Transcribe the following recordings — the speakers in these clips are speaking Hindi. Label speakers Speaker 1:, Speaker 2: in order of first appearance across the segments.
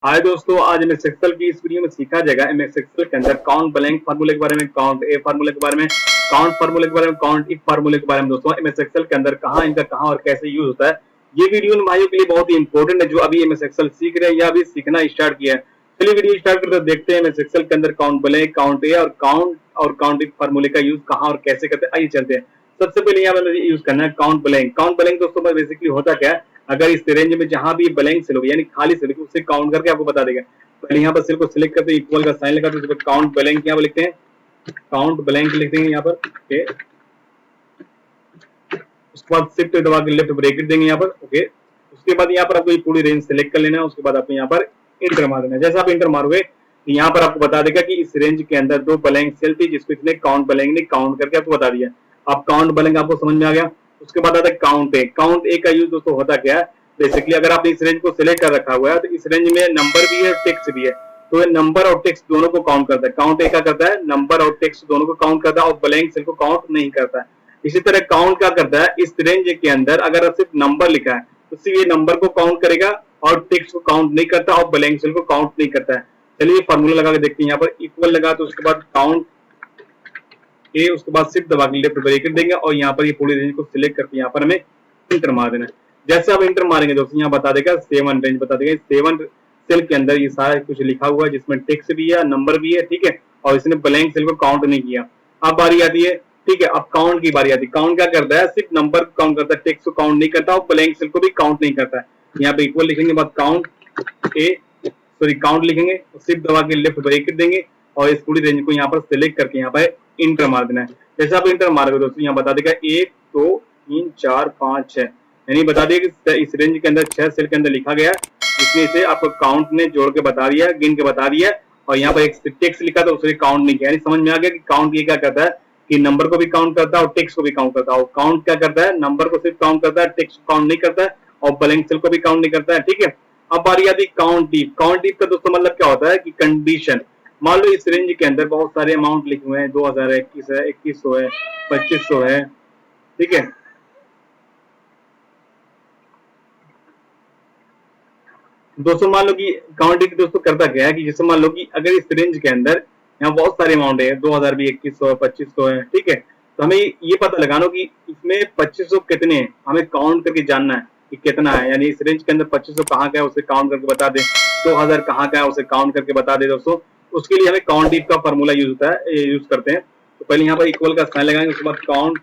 Speaker 1: हाय दोस्तों, आज एमएस एक्सेल की इस वीडियो में सीखा जाएगा एमएस एक्सेल के अंदर काउंट ब्लैंक फार्मूले के बारे में, काउंट ए फार्मूले के बारे में, काउंट फार्मूले के बारे में, काउंट इफ फार्मूले के बारे में। दोस्तों एमएस एक्सेल के अंदर इनका कहाँ और कैसे यूज होता है, ये वीडियो उन भाइयों के लिए बहुत ही इंपॉर्टेंट है जो अभी एमएस एक्सेल सीख रहे हैं या अभी सीखना स्टार्ट किया है। चलिए वीडियो स्टार्ट करते देखते हैं एमएस एक्सेल के अंदर काउंट ब्लैंक, काउंट ए और काउंट इफ फार्मूले का यूज कहाँ और कैसे करते हैं। आइए चलते हैं। सबसे पहले यहाँ पर यूज करना है काउंट ब्लैंक। काउंट ब्लैंक दोस्तों में बेसिकली होता क्या है, अगर इस रेंज में जहां भी ब्लैंक सेल होगी यानी खाली सेल होगी उसे काउंट करके आपको बता देगा। पहले यहाँ पर सेल को सिलेक्ट करते इक्वल का साइन लगाते हैं, काउंट ब्लैंक यहाँ पर लिखते हैं, काउंट ब्लैंक लिख देंगे यहाँ पर। ओके, उसके बाद शिफ्ट दबा के लेफ्ट ब्रैकेट देंगे यहाँ पर। ओके, उसके बाद यहाँ पर आपको ये पूरी रेंज सेलेक्ट कर लेना है। उसके बाद आपको यहाँ पर इंटर मार देना है। जैसे आप इंटर मारोगे यहाँ पर आपको बता देगा कि इस रेंज के अंदर दो ब्लैंक सेल थी जिसको इसने काउंट ब्लैंक ने काउंट करके आपको बता दिया। अब काउंट ब्लैंक आपको समझ में आ गया। उसके बाद आता है काउंट ए। काउंट ए का यूज दोस्तों होता क्या है, बेसिकली अगर आपने इस रेंज को सिलेक्ट कर रखा हुआ है तो इस रेंज में नंबर भी है, टेक्स्ट भी है, तो ये नंबर और टेक्स्ट दोनों को काउंट करता है। काउंट ए क्या करता है, नंबर और टेक्स्ट दोनों को काउंट करता है और ब्लैंक सेल को काउंट नहीं करता है। इसी तरह काउंट क्या करता है, इस रेंज के अंदर अगर सिर्फ नंबर लिखा है तो सिर्फ ये नंबर को काउंट करेगा और टेक्स्ट को काउंट नहीं करता और ब्लैंक सेल को काउंट नहीं करता है। चलिए फॉर्मूला लगा के देखते हैं। यहाँ पर इक्वल लगा तो उसके बाद काउंट ए, उसके बाद सिर्फ दबा के लेफ्ट ब्रैकेट देंगे और यहाँ पर ये पूरी रेंज को सिलेक्ट करके यहाँ पर हमें इंटर मार देना है। जैसे आप इंटर मारेंगे दोस्तों यहाँ बता देगा 7 रेंज बता देगा। 7 सेल के अंदर ये सारा कुछ लिखा हुआ है जिसमें टेक्स्ट भी है, नंबर भी है, ठीक है, और इसने ब्लैंक सेल को काउंट नहीं किया। अब बारी आती है, ठीक है, अब काउंट की बारी आती है। काउंट क्या करता है, सिर्फ नंबर को काउंट करता है, टेक्स्ट को काउंट नहीं करता और ब्लैंक सेल को भी काउंट नहीं करता है। यहाँ पे इक्वल लिखेंगे, बाद काउंट ए सॉरी काउंट लिखेंगे, सिर्फ दबा के लेफ्ट ब्रैकेट देंगे और इस पूरी रेंज को यहाँ पर सिलेक्ट करके यहाँ पर इंटर मार देना है। जैसे आप इंटर मारोगे दोस्तों यहाँ बता देगा 1 2 3 4 5 6, यानी बता दिया कि इस रेंज के अंदर 6 सेल के अंदर लिखा गया, जिसमें से आपको काउंट ने जोड़ के बता दिया, गिन के बता दिया। और यहाँ पर एक टेक्स्ट लिखा था उसने काउंट नहीं किया, यानी समझ में आ गया कि काउंट ये क्या करता है कि नंबर को भी काउंट करता है और टेक्स्ट को भी काउंट करता है। और काउंट क्या करता है, नंबर को सिर्फ काउंट करता है, टेक्स्ट को काउंट नहीं करता है और ब्लैंक सेल को भी काउंट नहीं करता है, ठीक है। अब बारी आती है काउंट इफ। काउंट इफ का दोस्तों मतलब क्या होता है कि कंडीशन, मान लो इस रेंज के अंदर बहुत सारे अमाउंट लिखे हुए हैं, 2000 है, 21 है, 2100 है, 2500 है, ठीक है। दोस्तों मान लो कि काउंट इफ दोस्तों करता क्या है कि जैसे मान लो कि अगर इस रेंज के अंदर यहाँ बहुत सारे अमाउंट है, 2000 भी, 2100 है, 2500 है, ठीक है, तो हमें ये पता लगाना कि इसमें 2500 कितने हैं, हमें काउंट करके जानना है कि कितना है। यानी इस रेंज के अंदर 2500 कहाँ का है उसे काउंट करके बता दे, 2000 कहाँ का है उसे काउंट करके बता दे। दोस्तों उसके लिए हमें काउंट इफ का फॉर्मूला यूज होता है, यूज करते हैं। तो पहले यहाँ पर इक्वल का साइन लगाएंगे, उसके बाद काउंट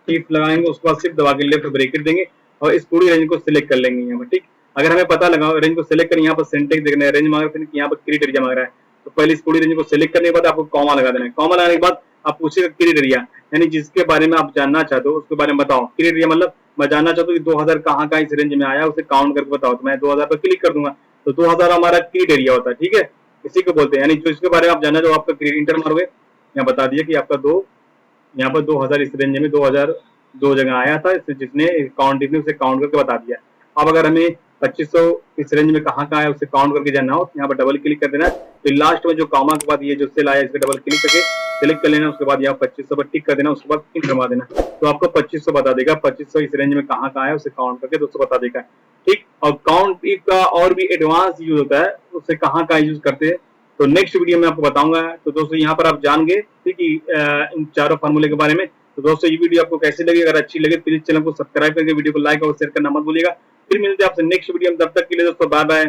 Speaker 1: इफ लगाएंगे, उसके बाद सिर्फ दबा के लेफ्ट ब्रैकेट देंगे और इस पूरी रेंज को सिलेक्ट कर लेंगे यहाँ पर, ठीक। अगर हमें पता लगा रेंज को सिलेक्ट कर यहाँ पर सिंटेक्स देखना है, रेंज मांग रहे यहाँ पर क्राइटेरिया मांग रहा है, तो पहले इस पूरी रेंज को सिलेक्ट करने के बाद आपको कॉमा लगा देना है। कॉमा लगाने के बाद आप पूछेगा क्राइटेरिया, यानी जिसके बारे में आप जानना चाहते हो उसके बारे में बताओ। क्राइटेरिया मतलब मैं जानना चाहता हूँ कि 2000 कहाँ का इस रेंज में आया उसे काउंट करके बताओ, तो मैं 2000 पर क्लिक कर दूंगा, तो 2000 हमारा क्राइटेरिया होता है, ठीक है। इसी को बोलते हैं, यानी जो इसके बारे में आप जानना चाहो आपका इंटर मारोगे, यहाँ बता दिया कि आपका यहाँ पर 2000 इस रेंज में 2000 दो जगह आया था, जिसने काउंट ने उसे काउंट करके बता दिया। अब अगर हमें 2500 इस रेंज में कहाँ का है उसे काउंट करके जानना हो, यहाँ पर डबल क्लिक कर देना, फिर लास्ट में जो कॉमा के बाद ये जो सेल आया इसका डबल क्लिक करके सिलेक्ट कर लेना, उसके बाद यहाँ 2500 पर टिक कर देना, उसके बाद इंटर मार देना, तो आपको 2500 बता देगा। 2500 इस रेंज में कहाँ का है उसे काउंट करके दोस्तों बता देगा, ठीक। और काउंट इफ का और भी एडवांस यूज होता है, उसे कहाँ का यूज करते हैं तो नेक्स्ट वीडियो में आपको बताऊंगा। तो दोस्तों यहाँ पर आप जान गए, ठीक है, इन चारों फार्मूले के बारे में। तो दोस्तों ये वीडियो आपको कैसी लगी, अगर अच्छी लगे प्लीज चैनल को सब्सक्राइब करके वीडियो को लाइक और शेयर करना मत भूलिएगा। फिर मिलते हैं आपसे नेक्स्ट वीडियो में, तब तक के लिए दोस्तों बाय बाय।